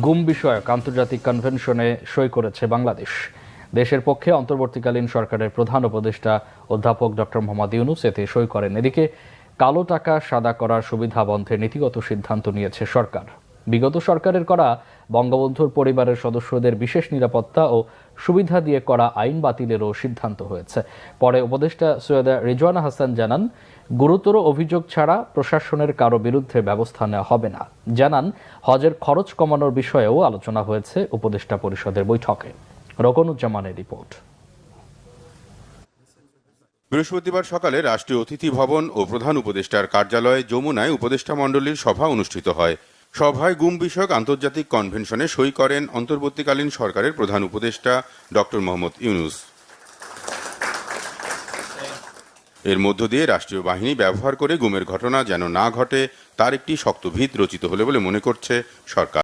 গুম বিষয়ক আন্তর্জাতিক কনভেনশনে সই করেছে বাংলাদেশ। দেশের পক্ষে অন্তর্বর্তীকালীন সরকারের প্রধান উপদেষ্টা অধ্যাপক ডক্টর মোহাম্মদ ইউনূস এতে সই করেন। এদিকে কালো টাকা সাদা করার সুবিধা বন্ধে নীতিগত সিদ্ধান্ত নিয়েছে সরকার। বিগত সরকারের করা বঙ্গবন্ধুর পরিবারের সদস্যদের বিশেষ নিরাপত্তা ও সুবিধা দিয়ে করা আইন বাতিলেরও সিদ্ধান্ত হয়েছে। পরে উপদেষ্টা সৈয়দা রিজওয়ানা হাসান জানান, গুরুতর অভিযোগ ছাড়া প্রশাসনের কারো বিরুদ্ধে ব্যবস্থা নেওয়া হবে না। জানান, হজের খরচ কমানোর বিষয়েও আলোচনা হয়েছে উপদেষ্টা পরিষদের বৈঠকে। রকনুজ্জামানের রিপোর্ট। বৃহস্পতিবার সকালে রাষ্ট্রীয় অতিথি ভবন ও প্রধান উপদেষ্টার কার্যালয়ে যমুনায় উপদেষ্টা মণ্ডলীর সভা অনুষ্ঠিত হয়। সভায় গুম বিষয়ক আন্তর্জাতিক কনভেনশনে সই করেন অন্তর্বর্তীকালীন সরকারের প্রধান উপদেষ্টা ডক্টর মোহাম্মদ ইউনূস। এর মধ্য দিয়ে রাষ্ট্রীয় বাহিনী ব্যবহার করে গুমের ঘটনা যেন না ঘটে তার একটি শক্ত ভিত রচিত হলে বলে মনে করছে সরকার।